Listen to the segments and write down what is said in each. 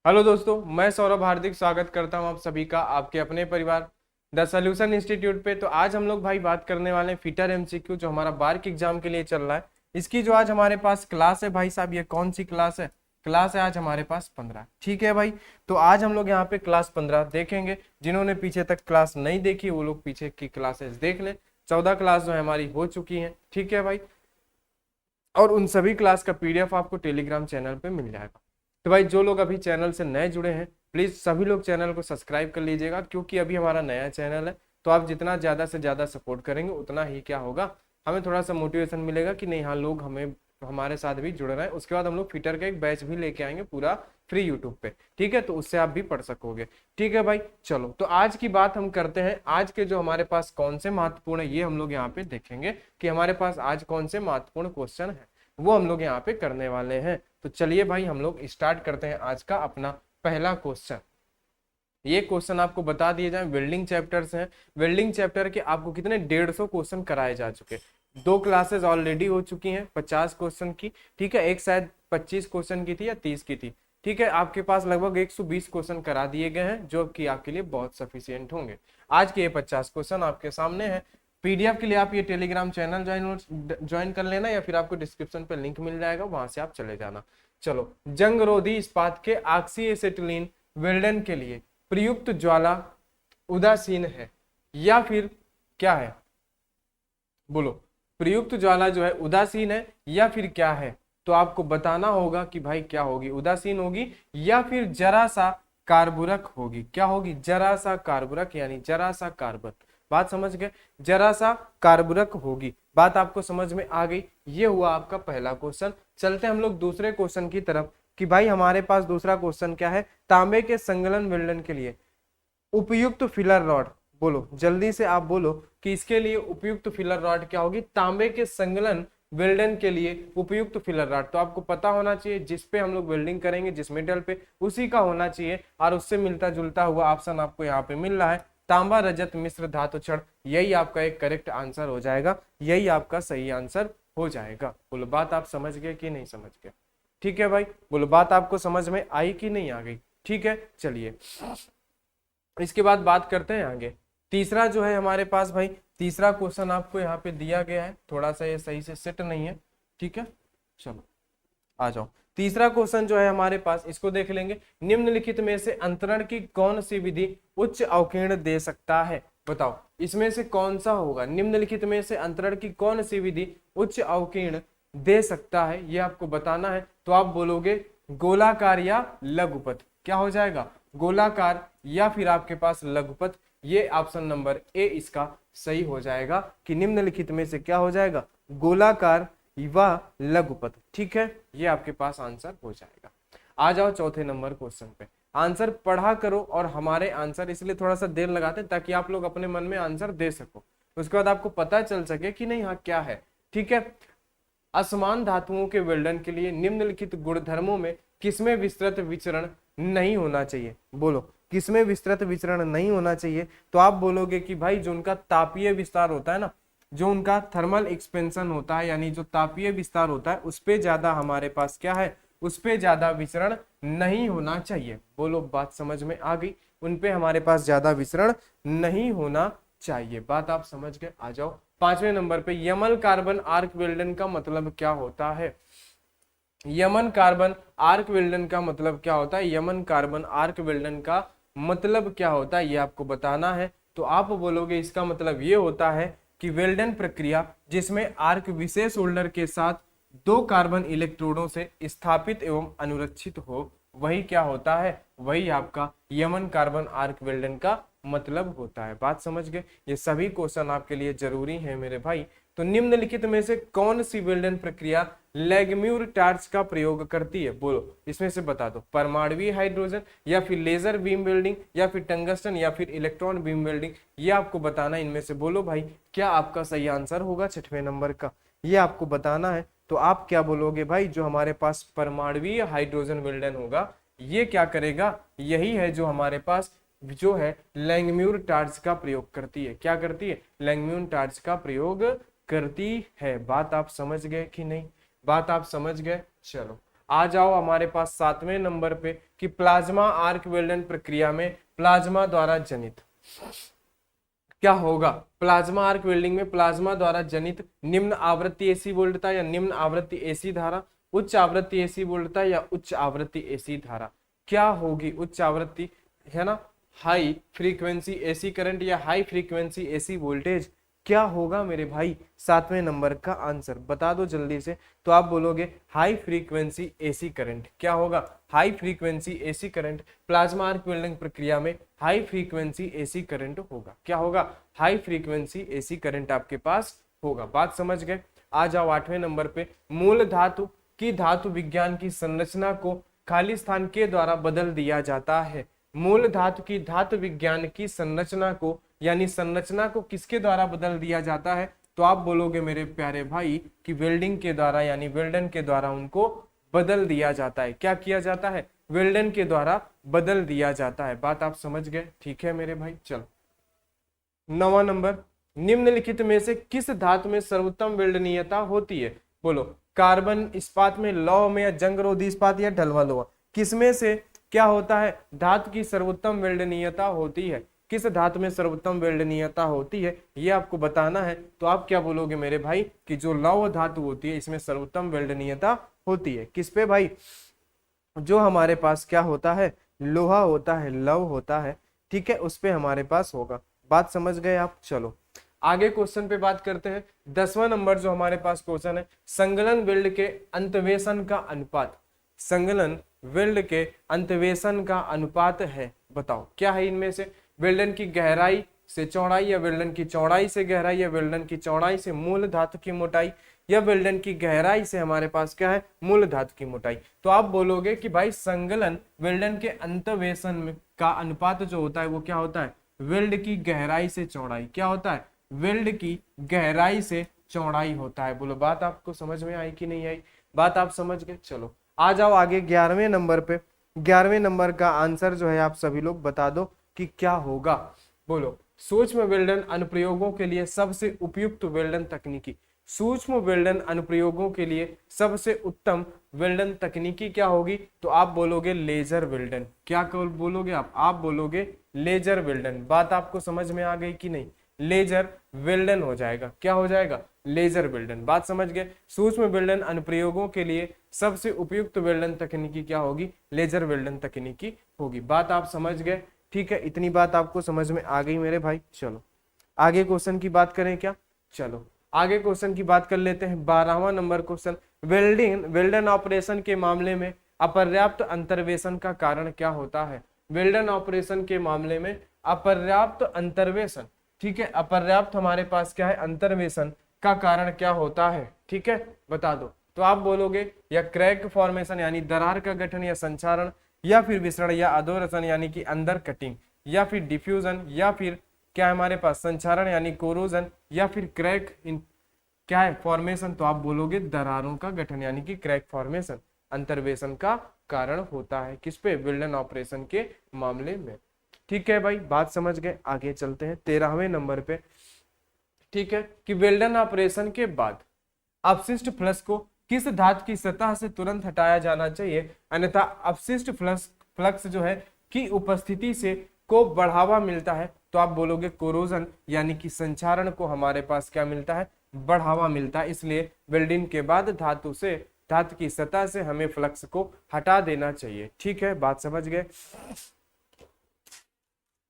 Hello दोस्तों, मैं सौरभ हार्दिक स्वागत करता हूं आप सभी का आपके अपने परिवार द सॉल्यूशन इंस्टीट्यूट पे। तो आज हम लोग भाई बात करने वाले हैं फिटर एमसीक्यू जो हमारा बार्क एग्जाम के लिए चल रहा है। इसकी जो आज हमारे पास क्लास है भाई साहब, ये कौन सी क्लास है? क्लास है आज हमारे पास 15। ठीक है भाई, तो आज हम लोग यहाँ पे क्लास 15 देखेंगे। जिन्होंने पीछे तक क्लास नहीं देखी वो लोग पीछे की क्लासेस देख ले। 14 क्लास जो है हमारी हो चुकी है। ठीक है भाई, और उन सभी क्लास का पीडीएफ आपको टेलीग्राम चैनल पे मिल जाएगा। तो भाई जो लोग अभी चैनल से नए जुड़े हैं प्लीज सभी लोग चैनल को सब्सक्राइब कर लीजिएगा, क्योंकि अभी हमारा नया चैनल है। तो आप जितना ज्यादा से ज्यादा सपोर्ट करेंगे उतना ही क्या होगा, हमें थोड़ा सा मोटिवेशन मिलेगा कि नहीं हाँ लोग हमें हमारे साथ भी जुड़ रहे हैं। उसके बाद हम लोग फिटर का एक बैच भी लेके आएंगे पूरा फ्री यूट्यूब पे। ठीक है, तो उससे आप भी पढ़ सकोगे। ठीक है भाई, चलो तो आज की बात हम करते हैं। आज के जो हमारे पास कौन से महत्वपूर्ण है ये हम लोग यहाँ पे देखेंगे कि हमारे पास आज कौन से महत्वपूर्ण क्वेश्चन है वो हम लोग यहाँ पे करने वाले हैं। तो चलिए भाई हम लोग स्टार्ट करते हैं आज का अपना पहला क्वेश्चन। ये क्वेश्चन आपको बता दिए जाए, वेल्डिंग चैप्टर से हैं। वेल्डिंग चैप्टर के आपको कितने 150 क्वेश्चन कराए जा चुके। दो क्लासेस ऑलरेडी हो चुकी हैं 50 क्वेश्चन की। ठीक है, एक शायद 25 क्वेश्चन की थी या 30 की थी। ठीक है, आपके पास लगभग 120 क्वेश्वन करा दिए गए हैं जो कि आपके लिए बहुत सफिशियंट होंगे। आज के ये 50 क्वेश्चन आपके सामने हैं। पीडीएफ के लिए आप ये टेलीग्राम चैनल ज्वाइन कर लेना या फिर आपको डिस्क्रिप्शन पे लिंक मिल जाएगा, वहां से आप चले जाना। चलो, जंग रोधी इस्पात के ऑक्सी एसिटिलीन वेल्डन के लिए प्रयुक्त ज्वाला उदासीन है या फिर क्या है? बोलो, प्रयुक्त ज्वाला जो है उदासीन है या फिर क्या है? तो आपको बताना होगा कि भाई क्या होगी, उदासीन होगी या फिर जरा सा कार्बुरक होगी। क्या होगी? जरा सा कार्बुरक यानी जरा सा कार्बन। बात समझ गए? जरा सा कार्बुरक होगी। बात आपको समझ में आ गई? ये हुआ आपका पहला क्वेश्चन। चलते हम लोग दूसरे क्वेश्चन की तरफ कि भाई हमारे पास दूसरा क्वेश्चन क्या है। तांबे के संगलन वेल्डन के लिए उपयुक्त फिलर रॉड, बोलो जल्दी से आप बोलो कि इसके लिए उपयुक्त फिलर रॉड क्या होगी। तांबे के संगलन वेल्डन के लिए उपयुक्त फिलर रॉड, तो आपको पता होना चाहिए जिस पे हम लोग वेल्डिंग करेंगे जिस मेटल पे उसी का होना चाहिए, और उससे मिलता जुलता हुआ ऑप्शन आपको यहाँ पे मिल रहा है तांबा रजत मिश्र धातु क्षण। यही आपका एक करेक्ट आंसर हो जाएगा, यही आपका सही आंसर हो जाएगा। बोलो बात आप समझ गए कि नहीं समझ गए? ठीक है भाई, बोलो बात आपको समझ में आई कि नहीं आ गई? ठीक है, चलिए इसके बाद बात करते हैं आगे। तीसरा जो है हमारे पास भाई, तीसरा क्वेश्चन आपको यहाँ पे दिया गया है, थोड़ा सा ये सही से सेट नहीं है। ठीक है, चलो आ जाओ। तीसरा क्वेश्चन जो है हमारे पास, इसको देख लेंगे। निम्नलिखित में से अंतरण की कौन सी विधि उच्च अवकीर्ण दे सकता है? बताओ इसमें से कौन सा होगा? निम्नलिखित में से अंतरण की कौन सी विधि उच्च अवकीर्ण दे सकता है, ये आपको बताना है। तो आप बोलोगे गोलाकार या लघुपथ। क्या हो जाएगा? गोलाकार या फिर आपके पास लघुपथ। ये ऑप्शन नंबर ए इसका सही हो जाएगा कि निम्नलिखित में से क्या हो जाएगा? गोलाकार व लघुपथ। ठीक है, ये आपके पास आंसर हो जाएगा। आ जाओ चौथे नंबर क्वेश्चन पे। आंसर पढ़ा करो, और हमारे आंसर इसलिए थोड़ा सा देर लगाते हैं ताकि आप लोग अपने मन में आंसर दे सको, उसके बाद आपको पता चल सके कि नहीं हाँ क्या है। ठीक है, असमान धातुओं के वेल्डन के लिए निम्नलिखित गुणधर्मों में किसमें विस्तृत विचरण नहीं होना चाहिए? बोलो किसमें विस्तृत विचरण नहीं होना चाहिए? तो आप बोलोगे कि भाई जो उनका तापीय विस्तार होता है ना, जो उनका थर्मल एक्सपेंशन होता है यानी जो तापीय विस्तार होता है उस पे ज्यादा हमारे पास क्या है, उस पे ज्यादा विचरण नहीं होना चाहिए। बोलो बात समझ में आ गई? उन पे हमारे पास ज्यादा विचरण नहीं होना चाहिए। बात आप समझ गए? आ जाओ पांचवें नंबर पे। यमन कार्बन आर्क वेल्डन का मतलब क्या होता है? यमन कार्बन आर्क वेल्डन का मतलब क्या होता है? यमन कार्बन आर्क वेल्डन का मतलब क्या होता है ये आपको बताना है। तो आप बोलोगे इसका मतलब ये होता है कि वेल्डन प्रक्रिया जिसमें आर्क विशेष होल्डर के साथ दो कार्बन इलेक्ट्रोडों से स्थापित एवं अनुरक्षित हो, वही क्या होता है? वही आपका यमन कार्बन आर्क वेल्डन का मतलब होता है। बात समझ गए? ये सभी क्वेश्चन आपके लिए जरूरी है मेरे भाई। तो निम्नलिखित में से कौन सी वेल्डन प्रक्रिया लैगम्यूर टार्च का प्रयोग करती है? बोलो इसमें से बता दो। परमाणुवीय हाइड्रोजन या फिर लेजर बीम वेल्डिंग या फिर टंगस्टन या फिर इलेक्ट्रॉन बीम वेल्डिंग, ये आपको बताना है। इनमें से बोलो भाई क्या आपका सही आंसर होगा छठवें नंबर का, ये आपको बताना है। तो आप क्या बोलोगे भाई? जो हमारे पास परमाणुवीय हाइड्रोजन वेल्डन होगा ये क्या करेगा? यही है जो हमारे पास जो है लैंगम्यूर टार्च का प्रयोग करती है। क्या करती है? लैंगम्यूर टार्च का प्रयोग करती है। बात आप समझ गए कि नहीं? बात आप समझ गए? चलो आ जाओ हमारे पास 7वें नंबर पे कि प्लाज्मा आर्क वेल्डन प्रक्रिया में प्लाज्मा द्वारा जनित क्या होगा। प्लाज्मा आर्क वेल्डिंग में प्लाज्मा द्वारा जनित निम्न आवृत्ति एसी वोल्टता या निम्न आवृत्ति एसी धारा, उच्च आवृत्ति एसी वोल्टता या उच्च आवृत्ति एसी धारा क्या होगी। उच्च आवृत्ति है ना, हाई फ्रीक्वेंसी एसी करंट या हाई फ्रीक्वेंसी एसी वोल्टेज क्या होगा मेरे भाई। 7वें नंबर का आंसर बता दो जल्दी से। तो आप बोलोगे हाई फ्रीक्वेंसी एसी करंट। क्या होगा, high frequency AC current. Plasma arc welding प्रक्रिया में हाई फ्रीक्वेंसी एसी करंट होगा। क्या होगा, हाई फ्रीक्वेंसी एसी करंट आपके पास होगा। बात समझ गए। आ जाओ 8वें नंबर पे, मूल धातु की धातु विज्ञान की संरचना को खाली स्थान के द्वारा बदल दिया जाता है। मूल धातु की धातु विज्ञान की संरचना को यानी संरचना को किसके द्वारा बदल दिया जाता है। तो आप बोलोगे मेरे प्यारे भाई कि वेल्डिंग के द्वारा यानी वेल्डन के द्वारा उनको बदल दिया जाता है। क्या किया जाता है, वेल्डन के द्वारा बदल दिया जाता है। बात आप समझ गए, ठीक है मेरे भाई। चलो 9वां नंबर, निम्नलिखित में से किस धातु में सर्वोत्तम वेल्डनीयता होती है। बोलो, कार्बन इस्पात में, लौह में, या जंगरोधी इस्पात या ढलवा लोहा, किसमें से क्या होता है धातु की सर्वोत्तम वेल्डनीयता होती है। किस धातु में सर्वोत्तम वेल्डनीयता होती है ये आपको बताना है। तो आप क्या बोलोगे मेरे भाई कि जो लौह धातु होती है इसमें सर्वोत्तम वेल्डनीयता होती है। किस पे भाई, जो हमारे पास क्या होता है, लोहा होता है, लौह होता है, ठीक है, उस पे हमारे पास होगा। बात समझ गए आप। चलो आगे क्वेश्चन पे बात करते हैं। 10वां नंबर जो हमारे पास क्वेश्चन है, संगलन वेल्ड के अंतवेशन का अनुपात। संगलन वेल्ड के अंतवेशन का अनुपात है, बताओ क्या है इनमें से। वेल्डन की गहराई से चौड़ाई, या वेल्डन की चौड़ाई से गहराई, या वेल्डन की चौड़ाई से मूल धातु की मोटाई, या वेल्डन की गहराई से हमारे पास क्या है, मूल धातु की मोटाई। तो आप बोलोगे कि भाई संगलन वेल्डन के अंतवेशन में का अनुपात जो होता है वो क्या होता है, वेल्ड की गहराई से चौड़ाई। क्या होता है, वेल्ड की गहराई से चौड़ाई होता है। बोलो बात आपको समझ में आई कि नहीं आई। बात आप समझ गए। चलो आ जाओ आगे 11वें नंबर पे। 11वें नंबर का आंसर जो है आप सभी लोग बता दो कि क्या होगा। बोलो, सूक्ष्म वेल्डन अनुप्रयोगों के लिए सबसे उपयुक्त वेल्डन तकनीकी। सूक्ष्म वेल्डन अनुप्रयोगों के लिए सबसे उत्तम वेल्डन तकनीकी क्या होगी। तो आप बोलोगे लेजर वेल्डन। क्या बोलोगे आप बोलोगे लेजर वेल्डन। बात आपको समझ में आ गई कि नहीं, लेजर वेल्डन हो जाएगा। क्या हो जाएगा, लेजर वेल्डन। बात समझ गए। सूक्ष्म वेल्डन अनुप्रयोगों के लिए सबसे उपयुक्त वेल्डन तकनीकी क्या होगी, लेजर वेल्डन तकनीकी होगी। बात आप समझ गए, ठीक है, इतनी बात आपको समझ में आ गई मेरे भाई। चलो आगे क्वेश्चन की बात करें क्या। चलो आगे क्वेश्चन की बात कर लेते हैं। 12वां नंबर क्वेश्चन, वेल्डन ऑपरेशन के मामले में अपर्याप्त अंतर्वेशन का कारण क्या होता है। वेल्डन ऑपरेशन के मामले में अपर्याप्त अंतर्वेशन, ठीक है, अपर्याप्त हमारे पास क्या है, अंतर्वेशन का कारण क्या होता है, ठीक है, बता दो। तो आप बोलोगे या क्रैक फॉर्मेशन यानी दरार का गठन या संचारण, या फिर विसरण या अधोरसन यानी कि अंदर कटिंग, या फिर डिफ्यूजन, या फिर क्या है हमारे पास संचारण यानी कोरोजन, या फिर क्रैक इन क्या है फॉर्मेशन। तो आप बोलोगे दरारों का गठन यानी कि क्रैक फॉर्मेशन अंतर्वेशन का कारण होता है। किस पे, वेल्डन ऑपरेशन के मामले में। ठीक है भाई, बात समझ गए। आगे चलते हैं 13वें नंबर पे, ठीक है, कि वेल्डन ऑपरेशन के बाद अपशिष्ट फ्लक्स को किस धातु की सतह से तुरंत हटाया जाना चाहिए, अन्यथा अपशिष्ट फ्लक्स जो है की उपस्थिति से को बढ़ावा मिलता है। तो आप बोलोगे कोरोजन यानी कि संचारण को हमारे पास क्या मिलता है, बढ़ावा मिलता है। इसलिए वेल्डिंग के बाद धातु की सतह से हमें फ्लक्स को हटा देना चाहिए। ठीक है, बात समझ गए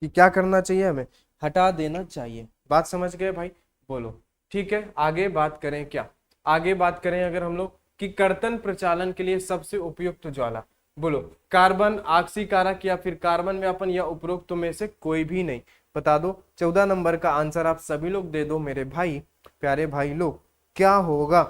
कि क्या करना चाहिए, हमें हटा देना चाहिए। बात समझ गए भाई, बोलो। ठीक है, आगे बात करें क्या, आगे बात करें अगर हम लोग कि कर्तन प्रचालन के लिए सबसे उपयुक्त ज्वाला। बोलो, कार्बन ऑक्सीकारक या फिर कार्बन व्यापन या उपरोक्त में से कोई भी नहीं। बता दो। 14 नंबर का आंसर आप सभी लोग दे दो मेरे भाई, प्यारे भाई लोग, क्या होगा।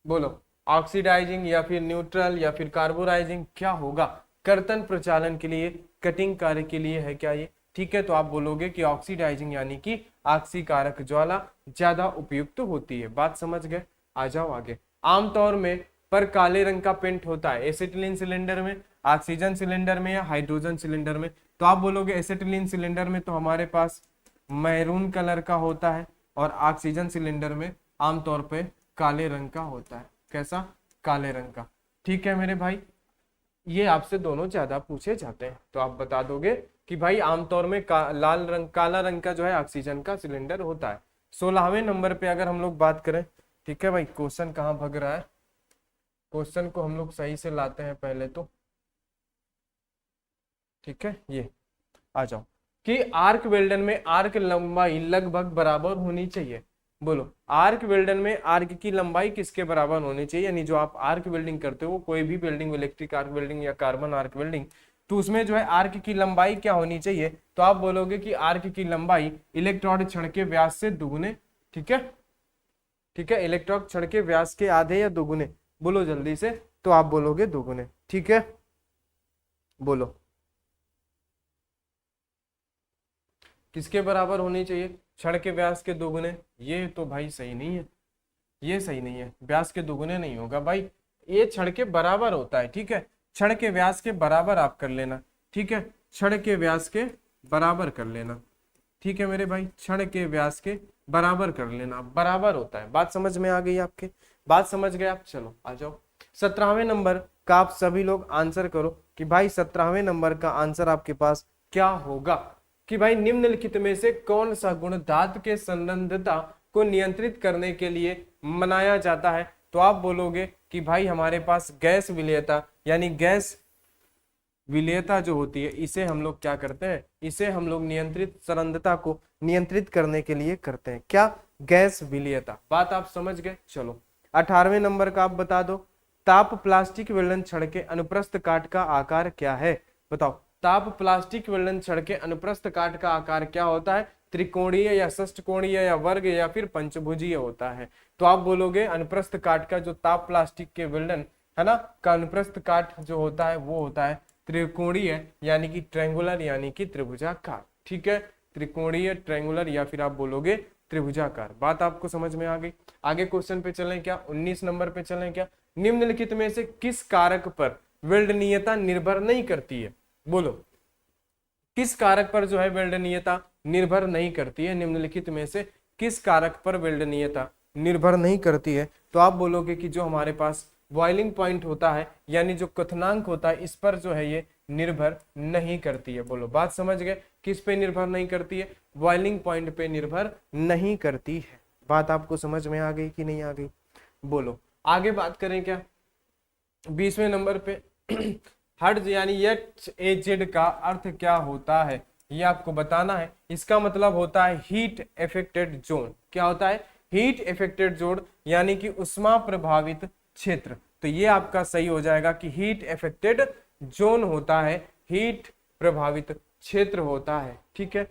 बोलो, ऑक्सीडाइजिंग या फिर न्यूट्रल या फिर कार्बोराइजिंग क्या होगा। कर्तन प्रचालन के लिए, कटिंग कार्य के लिए है क्या ये। ठीक है, तो आप बोलोगे कि ऑक्सीडाइजिंग यानी कि ऑक्सीकारक ज्वाला ज्यादा उपयुक्त होती है। बात समझ गए। आ जाओ आगे। आमतौर में पर काले रंग का पेंट होता है एसिटिलीन सिलेंडर में, ऑक्सीजन सिलेंडर में या हाइड्रोजन सिलेंडर में। तो आप बोलोगे एसिटिलीन सिलेंडर में तो हमारे पास मैरून कलर का होता है, और ऑक्सीजन सिलेंडर में आमतौर पे काले रंग का होता है। कैसा, काले रंग का। ठीक है मेरे भाई, ये आपसे दोनों ज्यादा पूछे जाते हैं, तो आप बता दोगे कि भाई आमतौर में लाल रंग काला रंग का जो है ऑक्सीजन का सिलेंडर होता है। 16वें नंबर पे अगर हम लोग बात करें, ठीक है भाई, क्वेश्चन कहाँ भग रहा है, क्वेश्चन को हम लोग सही से लाते हैं पहले तो, ठीक है, ये आ जाओ कि आर्क वेल्डन में आर्क लंबाई लगभग बराबर होनी चाहिए। बोलो, आर्क वेल्डन में आर्क की लंबाई किसके बराबर होनी चाहिए, यानी जो आप आर्क वेल्डिंग करते हो, कोई भी वेल्डिंग, इलेक्ट्रिक आर्क वेल्डिंग या कार्बन आर्क वेल्डिंग, तो उसमें जो है आर्क की लंबाई क्या होनी चाहिए, तो आप बोलोगे कि आर्क की लंबाई इलेक्ट्रोड छड़ के व्यास से दुगुने, ठीक है, ठीक है, इलेक्ट्रोड छड़ के व्यास के आधे या दुगुने, बोलो जल्दी से, तो आप बोलोगे दुगुने, ठीक है, बोलो किसके बराबर होनी चाहिए, छड़ के व्यास के दोगुने, ये तो भाई सही नहीं है, ये सही नहीं है, व्यास के दोगुने नहीं होगा भाई, ये छड़ के बराबर होता है, ठीक है, छड़ के व्यास के बराबर आप कर लेना, ठीक है, छड़ के व्यास के बराबर कर लेना, ठीक है मेरे भाई, छड़ के व्यास के बराबर कर लेना, बराबर होता है, बात समझ में आ गई आपके, बात समझ गए आप, चलो आ जाओ 17वें नंबर का आप सभी लोग आंसर करो कि भाई 17वें नंबर का आंसर आपके पास क्या होगा, कि भाई निम्नलिखित में से कौन सा गुण धातु के संबंधता को नियंत्रित करने के लिए मनाया जाता है, तो आप बोलोगे कि भाई हमारे पास गैस विलेयता, यानी गैस विलेयता जो होती है, इसे हम लोग क्या करते हैं, इसे हम लोग नियंत्रित संबंधता को नियंत्रित करने के लिए करते हैं, क्या, गैस विलेयता, बात आप समझ गए। चलो 18वें नंबर का आप बता दो, ताप प्लास्टिक वेल्डन छड़ के अनुप्रस्थ काट का आकार क्या है, बताओ, ताप प्लास्टिक वेल्डन छड़ के अनुप्रस्थ काट का आकार क्या होता है, त्रिकोणीय या षष्ठकोणीय या वर्ग या फिर पंचभुजीय होता है, तो आप बोलोगे अनुप्रस्थ काट का जो ताप प्लास्टिक के वेल्डन है ना, का अनुप्रस्थ काट जो होता है वो होता है त्रिकोणीय, यानी कि ट्रायंगुलर, यानी कि त्रिभुजाकार, ठीक है, त्रिकोणीय, ट्रायंगुलर या फिर आप बोलोगे त्रिभुजाकार, बात आपको समझ में आ गई। आगे क्वेश्चन पे चलें क्या, 19 नंबर पे चलें क्या, निम्नलिखित में से किस कारक पर वेल्डनीयता निर्भर नहीं करती है, बोलो किस कारक पर जो है वेल्डनीयता निर्भर नहीं करती है, निम्नलिखित में से किस कारक पर वेल्डनीयता निर्भर नहीं करती है, तो आप बोलोगे कि जो हमारे पास बॉइलिंग पॉइंट होता है, यानी जो क्वथनांक होता है, इस पर जो है ये निर्भर नहीं करती है, बोलो बात समझ गए, किस पे निर्भर नहीं करती है, बॉइलिंग पॉइंट पे निर्भर नहीं करती है, बात आपको समझ में आ गई कि नहीं आ गई, बोलो आगे बात करें क्या, 20वें नंबर पे हर्ट्ज यानी HAZ का अर्थ क्या होता है, ये आपको बताना है, इसका मतलब होता है हीट इफेक्टेड जोन, क्या होता है, हीट इफेक्टेड जोन, यानी कि उष्मा प्रभावित क्षेत्र, तो ये आपका सही हो जाएगा कि हीट इफेक्टेड जोन होता है, हीट प्रभावित क्षेत्र होता है, ठीक है,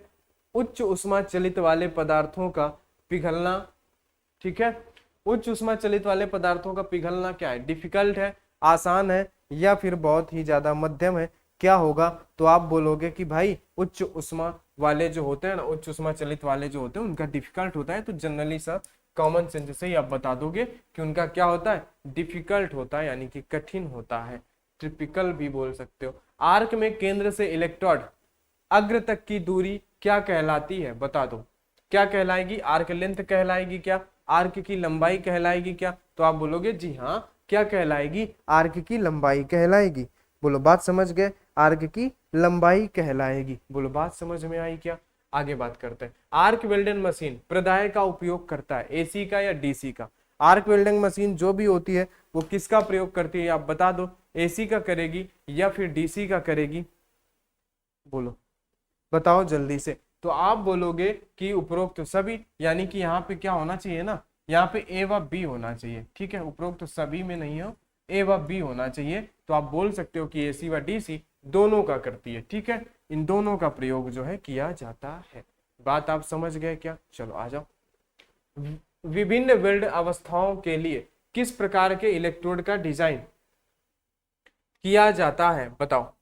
उच्च उष्मा चलित वाले पदार्थों का पिघलना, ठीक है, उच्च उष्मा चलित वाले पदार्थों का पिघलना क्या है, डिफिकल्ट है, आसान है, या फिर बहुत ही ज्यादा मध्यम है, क्या होगा, तो आप बोलोगे कि भाई उच्च उष्मा वाले जो होते हैं ना, उच्च उष्मा चलित वाले जो होते हैं उनका डिफिकल्ट होता है, तो जनरली सा कॉमन सेंस से ही आप बता दोगे कि उनका क्या होता है, डिफिकल्ट होता है, यानी कि कठिन होता है, ट्रिपिकल भी बोल सकते हो। आर्क में केंद्र से इलेक्ट्रोड अग्र तक की दूरी क्या कहलाती है, बता दो, क्या कहलाएगी, आर्क लेंथ कहलाएगी क्या, आर्क की लंबाई कहलाएगी क्या, तो आप बोलोगे जी हाँ, क्या कहलाएगी, आर्क की लंबाई कहलाएगी, बोलो बात समझ गए, आर्क की लंबाई कहलाएगी, बोलो बात समझ में आई क्या। आगे बात करते हैं, आर्क वेल्डन मशीन प्रदाय का उपयोग करता है, एसी का या डीसी का, आर्क वेल्डिंग मशीन जो भी होती है वो किसका प्रयोग करती है, आप बता दो, एसी का करेगी या फिर डीसी का करेगी, बोलो बताओ जल्दी से, तो आप बोलोगे कि उपरोक्त सभी, यानी कि यहाँ पे क्या होना चाहिए ना, यहाँ पे ए व बी होना चाहिए, ठीक है, उपरोक्त सभी में नहीं हो, ए व बी होना चाहिए, तो आप बोल सकते हो कि एसी व डीसी दोनों का करती है, ठीक है, इन दोनों का प्रयोग जो है किया जाता है, बात आप समझ गए क्या। चलो आ जाओ, विभिन्न वेल्ड अवस्थाओं के लिए किस प्रकार के इलेक्ट्रोड का डिजाइन किया जाता है, बताओ,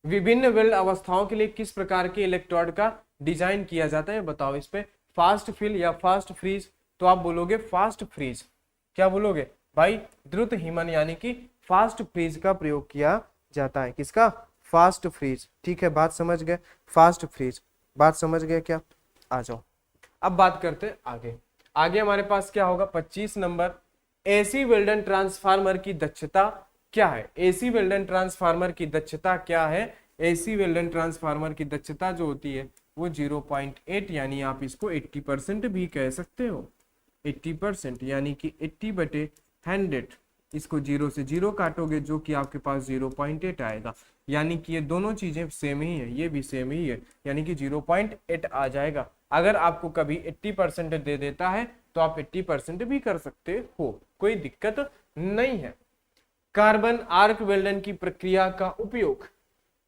विभिन्न वेल्ड अवस्थाओं के लिए किस प्रकार के इलेक्ट्रोड का डिजाइन किया जाता है, बताओ इस पे, फास्ट फिल या फास्ट फ्रीज, तो आप बोलोगे फास्ट फ्रीज, क्या बोलोगे भाई, द्रुत हिमन, यानी कि फास्ट फ्रीज का प्रयोग किया जाता है, किसका, फास्ट फ्रीज, ठीक है, बात समझ गए, फास्ट फ्रीज, बात समझ गए क्या। आ जाओ अब बात करते हैं आगे, आगे हमारे पास क्या होगा 25 नंबर, एसी वेल्डन ट्रांसफार्मर की दक्षता क्या है? एसी वेल्डन ट्रांसफार्मर की दक्षता क्या है? एसी वेल्डन ट्रांसफार्मर की दक्षता जो होती है वो 0.8, यानी आप इसको 80% भी कह सकते हो। 80% यानी कि 80/100, इसको 0 से 0 काटोगे जो कि आपके पास 0.8 आएगा, यानी कि ये दोनों चीजें सेम ही है, ये भी सेम ही है, यानी कि 0.8 आ जाएगा। अगर आपको कभी 80% दे देता है तो आप 80% भी कर सकते हो, कोई दिक्कत नहीं है। कार्बन आर्क वेल्डन की प्रक्रिया का उपयोग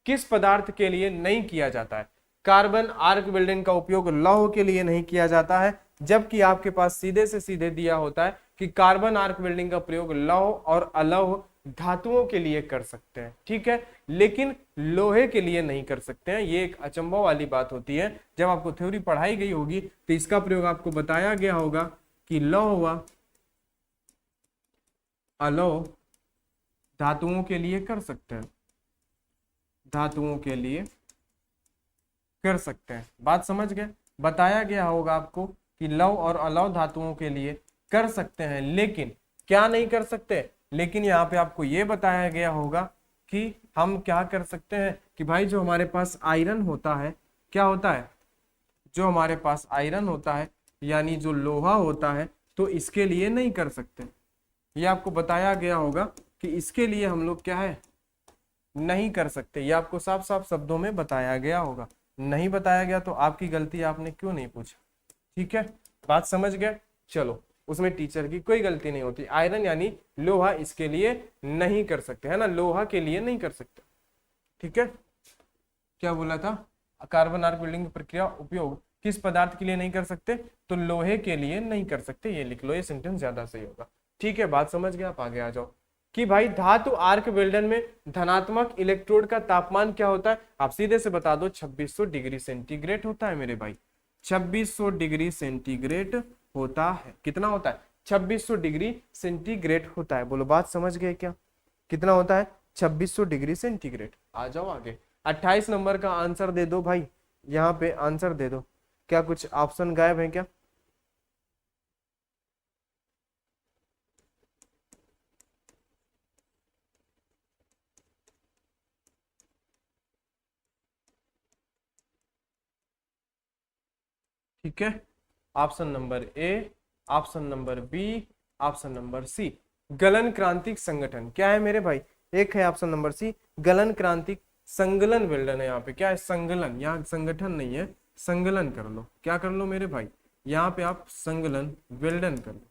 किस पदार्थ के लिए नहीं किया जाता है? कार्बन आर्क वेल्डिंग का उपयोग लौह के लिए नहीं किया जाता है, जबकि आपके पास सीधे से सीधे दिया होता है कि कार्बन आर्क वेल्डिंग का प्रयोग लौह और अलौह धातुओं के लिए कर सकते हैं, ठीक है, लेकिन लोहे के लिए नहीं कर सकते हैं। ये एक अचंभव वाली बात होती है। जब आपको थ्योरी पढ़ाई गई होगी तो इसका प्रयोग आपको बताया गया होगा कि लौह व अलौह धातुओं के लिए कर सकते हैं, धातुओं के लिए कर सकते हैं। बात समझ गए? बताया गया होगा आपको कि लौह और अलौह धातुओं के लिए कर सकते हैं, लेकिन क्या नहीं कर सकते? लेकिन यहाँ पे आपको ये बताया गया होगा कि हम क्या कर सकते हैं कि भाई जो हमारे पास आयरन होता है, क्या होता है, जो हमारे पास आयरन होता है यानी जो लोहा होता है, तो इसके लिए नहीं कर सकते। ये आपको बताया गया होगा कि इसके लिए हम लोग क्या है, नहीं कर सकते। ये आपको साफ साफ शब्दों में बताया गया होगा। नहीं बताया गया तो आपकी गलती, आपने क्यों नहीं पूछा, ठीक है, बात समझ गए? चलो, उसमें टीचर की कोई गलती नहीं होती। आयरन यानी लोहा इसके लिए नहीं कर सकते, है ना, लोहा के लिए नहीं कर सकते, ठीक है। क्या बोला था? कार्बन आर्क वेल्डिंग प्रक्रिया उपयोग किस पदार्थ के लिए नहीं कर सकते? तो लोहे के लिए नहीं कर सकते। ये लिख लो, ये सेंटेंस ज्यादा सही होगा, ठीक है। बात समझ गया? आप आगे आ जाओ कि भाई धातु आर्क वेल्डन में धनात्मक इलेक्ट्रोड का तापमान क्या होता है? आप सीधे से बता दो, 2600 डिग्री सेंटीग्रेड होता है मेरे भाई, 2600 डिग्री सेंटीग्रेड होता है। कितना होता है? 2600 डिग्री सेंटीग्रेड होता है। बोलो, बात समझ गए क्या? कितना होता है? 2600 डिग्री सेंटीग्रेड। आ जाओ आगे, 28 नंबर का आंसर दे दो भाई, यहाँ पे आंसर दे दो। क्या कुछ ऑप्शन गायब है क्या? ठीक है, option number A, option number B, option number C. गलन क्रांतिक संगठन क्या है मेरे भाई? एक है ऑप्शन नंबर सी, गलन क्रांतिक संगलन वेल्डन है। यहाँ पे क्या है? संगलन, यहाँ संगठन नहीं है, संगलन कर लो। क्या कर लो मेरे भाई? यहाँ पे आप संगलन वेल्डन कर लो,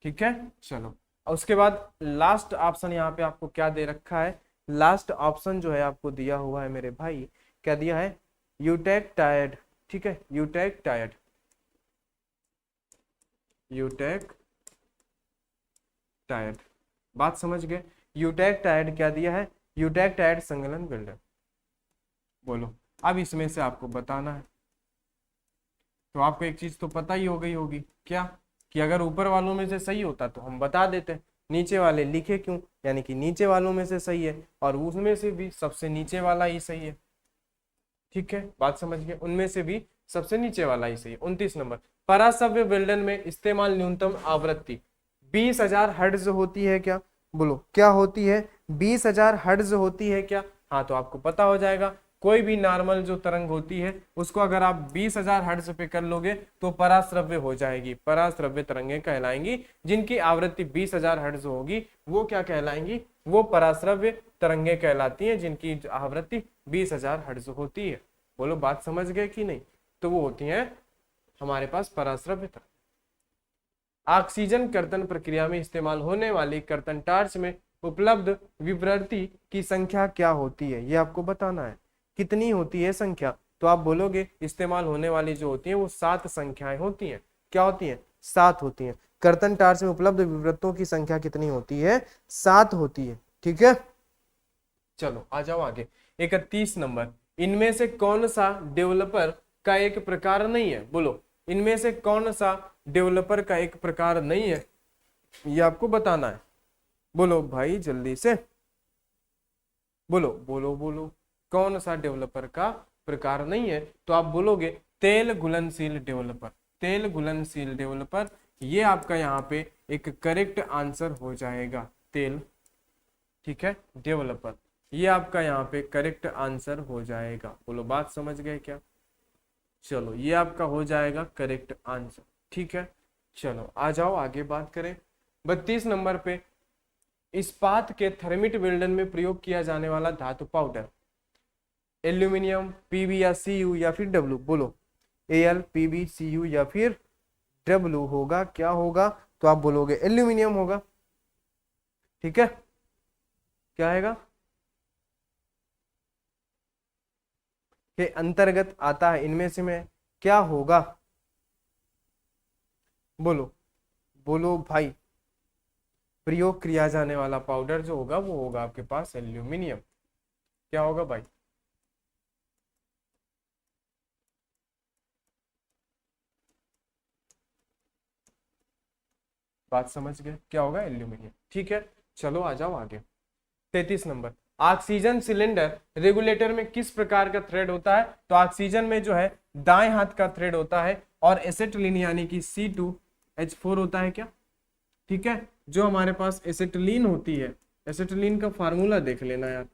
ठीक है। चलो, और उसके बाद लास्ट ऑप्शन यहाँ पे आपको क्या दे रखा है? लास्ट ऑप्शन जो है आपको दिया हुआ है मेरे भाई, क्या दिया है? यूटेक टायर्ड, ठीक है, यूटेक टायर्ड, यूटेक टायर्ड। बात समझ गए? यूटेक टायर्ड क्या दिया है? यूटेक टायर्ड संगलन वेल्डर। बोलो, अब इसमें से आपको बताना है। तो आपको एक चीज तो पता ही हो गई होगी, क्या? कि अगर ऊपर वालों में से सही होता तो हम बता देते, नीचे वाले लिखे क्यों? यानी कि नीचे वालों में से सही है और उसमें से भी सबसे नीचे वाला ही सही है, ठीक है, बात समझ गए? उनमें से भी सबसे नीचे वाला ही सही है। 29 नंबर, परासव्य वेल्डन में इस्तेमाल न्यूनतम आवृत्ति 20,000 हर्ट्ज होती है क्या? बोलो, क्या होती है? 20,000 हर्ट्ज होती है क्या? हाँ, तो आपको पता हो जाएगा, कोई भी नॉर्मल जो तरंग होती है उसको अगर आप 20,000 हर्ट्ज पे कर लोगे तो पराश्रव्य हो जाएगी। पराश्रव्य तरंगें कहलाएंगी, जिनकी आवृत्ति 20,000 हर्ट्ज होगी वो क्या कहलाएंगी? वो पराश्रव्य तरंगें कहलाती हैं, जिनकी आवृत्ति 20,000 हर्ट्ज होती है। बोलो, बात समझ गए कि नहीं? तो वो होती हैं हमारे पास पराश्रव्य तरंग। ऑक्सीजन कर्तन प्रक्रिया में इस्तेमाल होने वाली कर्तन टार्च में उपलब्ध विवर्ती की संख्या क्या होती है? ये आपको बताना है, कितनी होती है संख्या? तो आप बोलोगे इस्तेमाल होने वाली जो होती है वो 7 संख्याएं होती हैं। क्या होती हैं? 7 होती हैं। कर्तन टार्च में उपलब्ध विवर्तों की संख्या कितनी होती है? 7 होती है, ठीक है। चलो आ जाओ आगे, 31 नंबर, इनमें से कौन सा डेवलपर का एक प्रकार नहीं है? बोलो, इनमें से कौन सा डेवलपर का एक प्रकार नहीं है? ये आपको बताना है। बोलो भाई जल्दी से, बोलो बोलो बोलो, कौन सा डेवलपर का प्रकार नहीं है? तो आप बोलोगे तेल घुलनशील डेवलपर, तेल घुलनशील डेवलपर ये आपका यहाँ पे एक करेक्ट आंसर हो जाएगा, तेल। ठीक है, डेवलपर, ये आपका यहाँ पे करेक्ट आंसर हो जाएगा। बोलो बात समझ गए क्या? चलो ये आपका हो जाएगा करेक्ट आंसर। ठीक है, चलो आ जाओ आगे बात करें। 32 नंबर पे, इस्पात के थर्मिट वेल्डन में प्रयोग किया जाने वाला धातु पाउडर, एल्यूमिनियम, पीबी या सीयू या फिर डब्ल्यू? बोलो, एल, पीबी, सीयू या फिर डब्ल्यू होगा, क्या होगा? तो आप बोलोगे एल्यूमिनियम होगा। ठीक है, क्या आएगा? के अंतर्गत आता है, इनमें से में क्या होगा? बोलो बोलो भाई, प्रयोग किया जाने वाला पाउडर जो होगा वो होगा आपके पास एल्यूमिनियम। क्या होगा भाई? बात समझ गए, क्या होगा? एल्यूमिनियम। ठीक है, चलो आ जाओ आगे। 33 नंबर, ऑक्सीजन सिलेंडर रेगुलेटर में किस प्रकार का थ्रेड होता है? तो ऑक्सीजन में जो है दाएं हाथ का थ्रेड होता है, और एसेटिलीन यानी कि C2H4 होता है क्या? ठीक है, जो हमारे पास एसेटिलीन होती है, एसेटिलीन का फार्मूला देख लेना यार।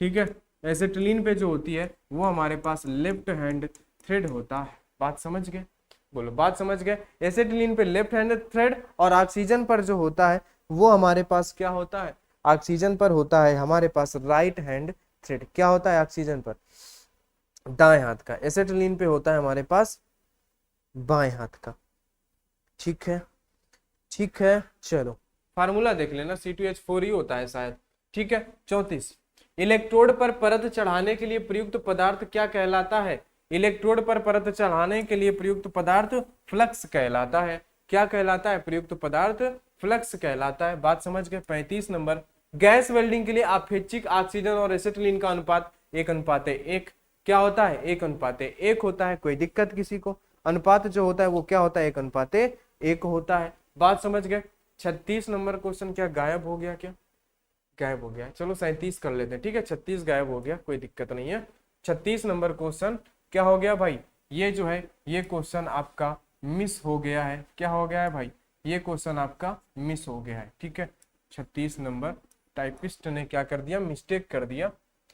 ठीक है, एसेटिलीन पे जो होती है वो हमारे पास लेफ्ट हैंड थ्रेड होता है। बात समझ गए? बोलो बात समझ गए। एसेटिलीन पे लेफ्ट हैंड थ्रेड, और ऑक्सीजन पर जो होता है वो हमारे पास क्या होता है? ऑक्सीजन पर होता है हमारे पास राइट हैंड थ्रेड। क्या होता है ऑक्सीजन पर? दाएं हाथ का। एसेटिलीन पे होता है हमारे पास बाएं हाथ का। ठीक है, ठीक है, चलो फार्मूला देख लेना, C2H4 ही होता है शायद। ठीक है, 34, इलेक्ट्रोड पर परत चढ़ाने के लिए प्रयुक्त पदार्थ क्या कहलाता है? इलेक्ट्रोड पर परत चढ़ाने के लिए प्रयुक्त पदार्थ फ्लक्स कहलाता है। क्या कहलाता है? प्रयुक्त पदार्थ फ्लक्स कहलाता है। बात समझ गए। 35 नंबर, गैस वेल्डिंग के लिए अपेक्षिक ऑक्सीजन और एसिटिलीन का अनुपात 1:1। क्या होता है? 1:1 होता है। कोई दिक्कत किसी को? अनुपात जो होता है वो क्या होता है? 1:1 होता है। बात समझ गए। 36 नंबर क्वेश्चन क्या गायब हो गया? क्या गायब हो गया? चलो 37 कर लेते हैं। ठीक है, 36 गायब हो गया, कोई दिक्कत नहीं है। 36 नंबर क्वेश्चन क्या हो गया भाई? ये जो है ये क्वेश्चन आपका मिस हो गया है। क्या हो गया है भाई? ये क्वेश्चन आपका मिस हो गया है। ठीक है, 36 नंबर टाइपिस्ट ने क्या कर दिया? मिस्टेक कर दिया।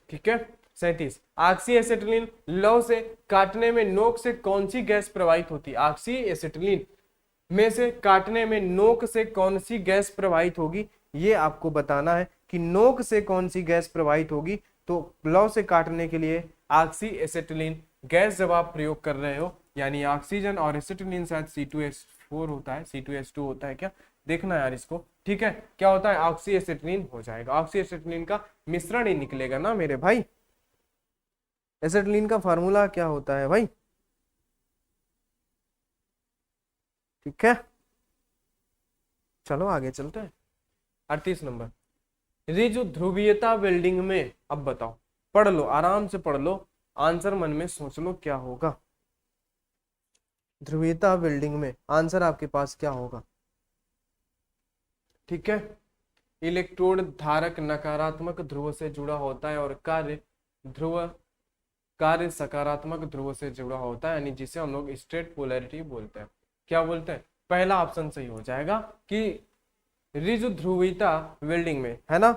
ठीक है, 37, ऑक्सी एसिटिलीन लौह से काटने में नोक से कौन सी गैस प्रवाहित होती है? ऑक्सी एसिटिलीन में से काटने में नोक से कौन सी गैस प्रवाहित होगी, ये आपको बताना है कि नोक से कौन सी गैस प्रवाहित होगी। तो लौ से काटने के लिए ऑक्सी एसिटिलीन गैस जब आप प्रयोग कर रहे हो, यानी ऑक्सीजन और एसिटिलीन शायद C2H4 होता है, C2H2 होता है क्या? देखना यार इसको। ठीक है, क्या होता है? ऑक्सी एसिटिलीन हो जाएगा। ऑक्सी एसिटिलीन का मिश्रण ही निकलेगा ना मेरे भाई। एसिटिलीन का फार्मूला क्या होता है भाई? ठीक है, चलो आगे चलते हैं। 38 नंबर, रिजु ध्रुवीयता वेल्डिंग में, अब बताओ, पढ़ लो आराम से पढ़ लो, आंसर मन में सोच लो क्या होगा। ध्रुवीयता वेल्डिंग में आंसर आपके पास क्या होगा? ठीक है, इलेक्ट्रोड धारक नकारात्मक ध्रुव से जुड़ा होता है और कार्य सकारात्मक ध्रुव से जुड़ा होता है, यानी जिसे हम लोग स्ट्रेट पोलैरिटी बोलते हैं। क्या बोलते हैं? पहला ऑप्शन सही हो जाएगा कि रिजु ध्रुवीयता वेल्डिंग में, है ना?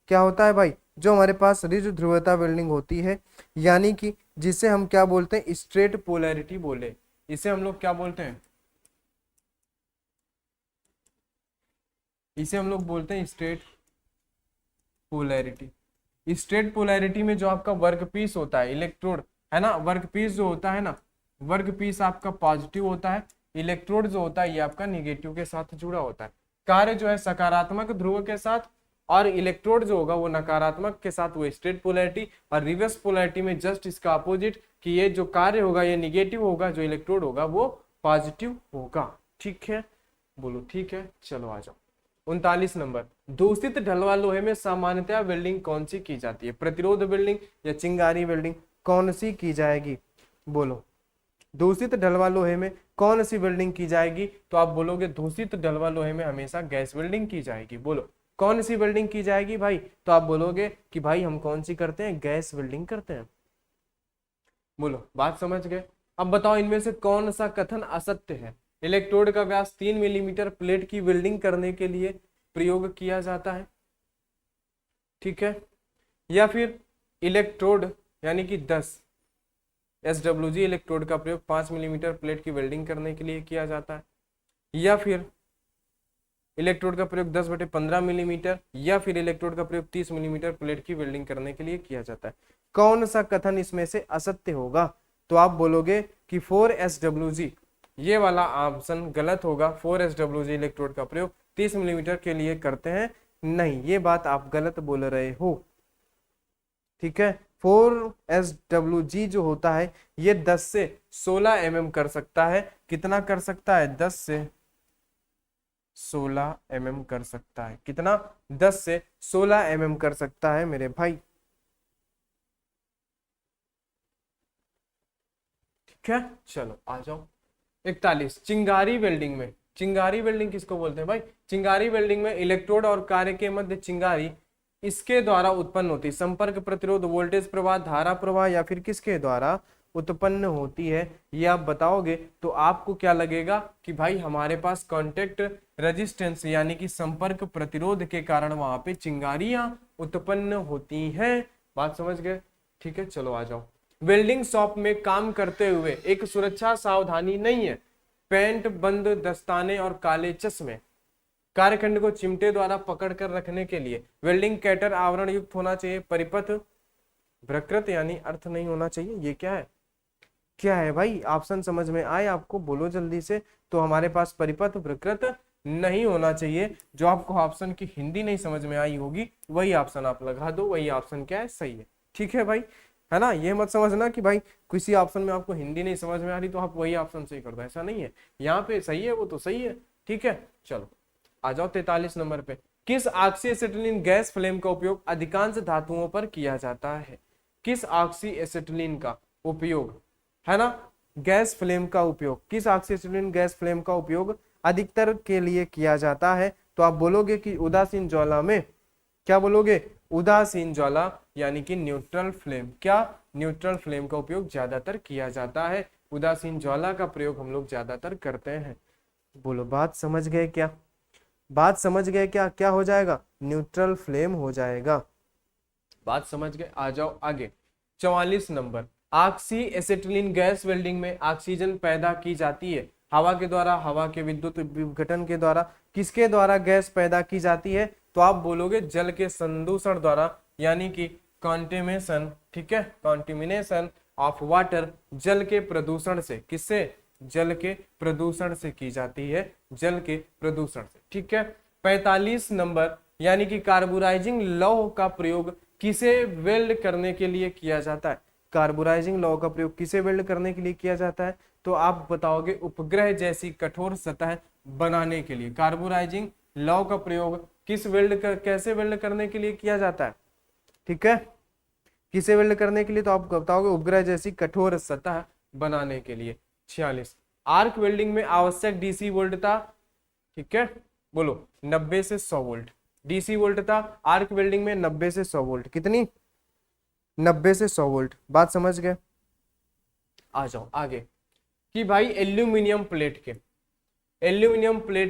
क्या होता है भाई? जो हमारे पास रिजु ध्रुवीयता वेल्डिंग होती है, यानी कि जिसे हम क्या बोलते हैं? स्ट्रेट पोलैरिटी बोले। इसे हम लोग क्या बोलते हैं? इसे हम लोग बोलते हैं स्ट्रेट पोलैरिटी। स्ट्रेट पोलैरिटी में जो आपका वर्क पीस होता है, इलेक्ट्रोड, है ना, वर्क पीस जो होता है ना, वर्क पीस आपका पॉजिटिव होता है, इलेक्ट्रोड जो होता है ये आपका निगेटिव के साथ जुड़ा होता है। कार्य जो है सकारात्मक ध्रुव के साथ, और इलेक्ट्रोड जो होगा वो नकारात्मक के साथ, वो स्ट्रेट पोलैरिटी। और रिवर्स पोलैरिटी में जस्ट इसका अपोजिट, कि ये जो कार्य होगा ये निगेटिव होगा, जो इलेक्ट्रोड होगा वो पॉजिटिव होगा। ठीक है, बोलो ठीक है, चलो आ जाओ। 39 नंबर, दूषित ढलवा लोहे में सामान्यतया वेल्डिंग कौन सी की जाती है? प्रतिरोध वेल्डिंग या चिंगारी वेल्डिंग, कौन सी की जाएगी? बोलो, दूषित ढलवा लोहे में कौन सी वेल्डिंग की जाएगी? तो आप बोलोगे दूषित ढलवा लोहे में हमेशा गैस वेल्डिंग की जाएगी। बोलो कौन सी वेल्डिंग की जाएगी भाई? तो आप बोलोगे कि भाई हम कौन सी करते हैं? गैस वेल्डिंग करते हैं। बोलो बात समझ गए। अब बताओ इनमें से कौन सा कथन असत्य है? इलेक्ट्रोड का व्यास 3 मिलीमीटर प्लेट की वेल्डिंग करने के लिए प्रयोग किया जाता है, ठीक है। या फिर इलेक्ट्रोड यानी कि 10 SWG इलेक्ट्रोड का प्रयोग 5 मिलीमीटर प्लेट की वेल्डिंग करने के लिए किया जाता है, या फिर इलेक्ट्रोड का प्रयोग 10/15 मिलीमीटर, या फिर इलेक्ट्रोड का प्रयोग 30 मिलीमीटर प्लेट की वेल्डिंग करने के लिए किया जाता है। कौन सा कथन इसमें से असत्य होगा? तो आप बोलोगे कि 4SWG, ये वाला ऑप्शन गलत होगा। 4SWG इलेक्ट्रोड का प्रयोग 30 मिलीमीटर के लिए करते हैं, नहीं, ये बात आप गलत बोल रहे हो, ठीक है। 4SWG जो होता है ये 10 से 16 mm कर सकता है। कितना कर सकता है? 10 से 16 mm कर सकता है। कितना? 10 से 16 mm कर सकता है मेरे भाई, ठीक है। चलो आ जाओ 41, चिंगारी वेल्डिंग में। चिंगारी वेल्डिंग किसको बोलते हैं भाई? चिंगारी वेल्डिंग में इलेक्ट्रोड और कार्य के मध्य चिंगारी इसके द्वारा उत्पन्न होती है। संपर्क प्रतिरोध, वोल्टेज प्रवाह, धारा प्रवाह, या फिर किसके द्वारा उत्पन्न होती है, ये आप बताओगे तो आपको क्या लगेगा कि भाई हमारे पास कॉन्टेक्ट रेजिस्टेंस यानी कि संपर्क प्रतिरोध के कारण वहां पे चिंगारियां उत्पन्न होती हैं। बात समझ गए? ठीक है, चलो आ जाओ। वेल्डिंग शॉप में काम करते हुए एक सुरक्षा सावधानी नहीं है। पेंट, बंद दस्ताने और काले चश्मे। कार्यखंड को चिमटे द्वारा पकड़कर रखने के लिए वेल्डिंग कैटर आवरण युक्त होना चाहिए। परिपथ वक्रत यानी अर्थ नहीं होना चाहिए। ये क्या है? क्या है भाई? ऑप्शन समझ में आए आपको? बोलो जल्दी से। तो हमारे पास परिपथ वक्रत नहीं होना चाहिए। जो आपको ऑप्शन की हिंदी नहीं समझ में आई होगी वही ऑप्शन आप लगा दो, वही ऑप्शन क्या है? सही है, ठीक है भाई, है ना। ये मत समझना कि भाई किसी ऑप्शन में आपको हिंदी नहीं समझ में आ रही तो आप वही ऑप्शन सही कर दो, ऐसा नहीं है। यहाँ पे सही है वो तो सही है, ठीक है। चलो आ जाओ 43 नंबर पे। किस ऑक्सी एसिटिलीन गैस फ्लेम का उपयोग अधिकांश धातुओं पर किया जाता है? किस ऑक्सी एसिटिलीन का उपयोग, है ना, गैस फ्लेम का उपयोग, किस ऑक्सी एसिटिलीन गैस फ्लेम का उपयोग अधिकतर के लिए किया जाता है? तो आप बोलोगे कि उदासीन ज्वाला में। क्या बोलोगे? उदासीन ज्वाला यानी कि न्यूट्रल फ्लेम। क्या? न्यूट्रल फ्लेम का उपयोग ज्यादातर किया जाता है। उदासीन ज्वाला का प्रयोग हम लोग ज्यादातर करते हैं। बोलो, बात समझ गए क्या? बात समझ गए क्या? क्या हो जाएगा? न्यूट्रल फ्लेम हो जाएगा। बात समझ गए? आ जाओ आगे 44 number. Oxy acetylene gas welding में ऑक्सीजन पैदा की जाती है हवा के द्वारा, हवा के विद्युत विघटन के द्वारा। किसके द्वारा गैस पैदा की जाती है? तो आप बोलोगे जल के संदूषण द्वारा यानी कि कॉन्टेमिनेशन, ठीक है, कॉन्टेमिनेशन ऑफ वाटर, जल के प्रदूषण से। किससे? जल के प्रदूषण से की जाती है, जल के प्रदूषण से, ठीक है। 45 नंबर, यानी कि कार्बोराइजिंग लौह का प्रयोग किसे वेल्ड करने के लिए किया जाता है? कार्बोराइजिंग लौह का प्रयोग किसे वेल्ड करने के लिए किया जाता है? तो आप बताओगे उपग्रह जैसी कठोर सतह बनाने के लिए। कार्बोराइजिंग लौह का प्रयोग किस कैसे वेल्ड करने के लिए किया जाता है? ठीक है, किसे वेल्ड करने के लिए? तो आप बताओगे उपग्रह जैसी कठोर सतह बनाने के लिए। 46, आर्क वेल्डिंग में आवश्यक डीसी वोल्टता, ठीक है, बोलो 90 से 100 वोल्ट डीसी वोल्टता आर्क वेल्डिंग में 90 से 100 वोल्ट। कितनी? 90 से 100 वोल्ट। बात समझ गए? आ जाओ आगे कि भाई एल्यूमिनियम प्लेट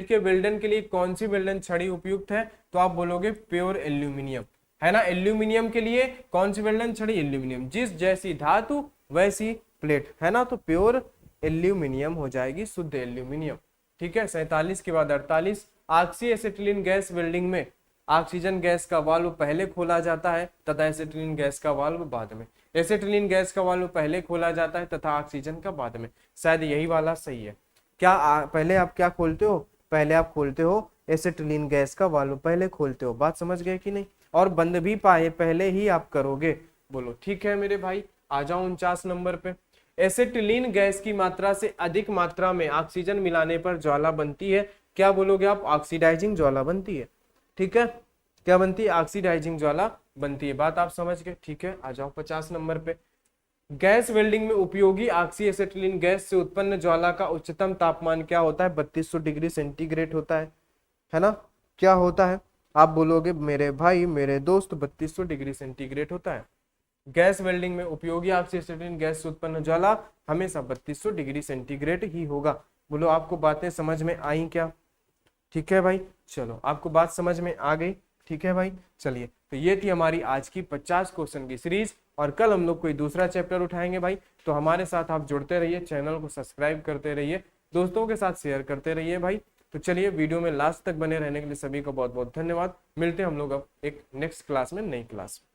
के वेल्डन के लिए कौन सी वेल्डन छड़ी उपयुक्त है? तो आप बोलोगे प्योर एल्यूमिनियम, है ना। एल्यूमिनियम के लिए कौन सी वेल्डन छड़ी? एल्यूमिनियम। जिस जैसी धातु वैसी प्लेट, है ना, तो प्योर एल्यूमिनियम हो जाएगी, शुद्ध एल्यूमिनियम, ठीक है। 47 के बाद 48, ऑक्सी एसिटिलीन गैस वेल्डिंग में ऑक्सीजन गैस का वाल्व पहले खोला जाता है तथा एसिटिलीन गैस का वाल्व बाद में। एसिटिलीन गैस का वाल्व पहले खोला जाता है तथा ऑक्सीजन का बाद में। शायद यही वाला सही है। क्या पहले आप क्या खोलते हो? पहले आप खोलते हो एसिटिलीन गैस का वाल्व, पहले खोलते हो। बात समझ गए कि नहीं? और बंद भी पाए पहले ही आप करोगे। बोलो ठीक है मेरे भाई। आ जाओ 49 नंबर पे। एसिटिलीन गैस की मात्रा से अधिक मात्रा में ऑक्सीजन मिलाने पर ज्वाला बनती है। क्या बोलोगे आप? ऑक्सीडाइजिंग ज्वाला बनती है, ठीक है। क्या बनती है? ऑक्सीडाइजिंग ज्वाला बनती है। बात आप समझ गए, ठीक है। आ जाओ 50 नंबर पे। गैस वेल्डिंग में उपयोगी ऑक्सी एसिटिलीन गैस से उत्पन्न ज्वाला का उच्चतम तापमान क्या होता है? 3200 डिग्री सेंटीग्रेड होता है ना। क्या होता है? आप बोलोगे मेरे भाई मेरे दोस्त 3200 डिग्री सेंटीग्रेड होता है। गैस वेल्डिंग में उपयोगी ऑक्सी एसिटिलीन गैस से उत्पन्न ज्वाला हमेशा 3200 डिग्री सेंटीग्रेड ही होगा। बोलो आपको बातें समझ में आई क्या? ठीक है भाई, चलो आपको बात समझ में आ गई। ठीक है भाई, चलिए तो ये थी हमारी आज की 50 क्वेश्चन की सीरीज, और कल हम लोग कोई दूसरा चैप्टर उठाएंगे भाई। तो हमारे साथ आप जुड़ते रहिए, चैनल को सब्सक्राइब करते रहिए, दोस्तों के साथ शेयर करते रहिए भाई। तो चलिए, वीडियो में लास्ट तक बने रहने के लिए सभी को बहुत बहुत धन्यवाद। मिलते हैं हम लोग अब एक नेक्स्ट क्लास में, नई क्लास में।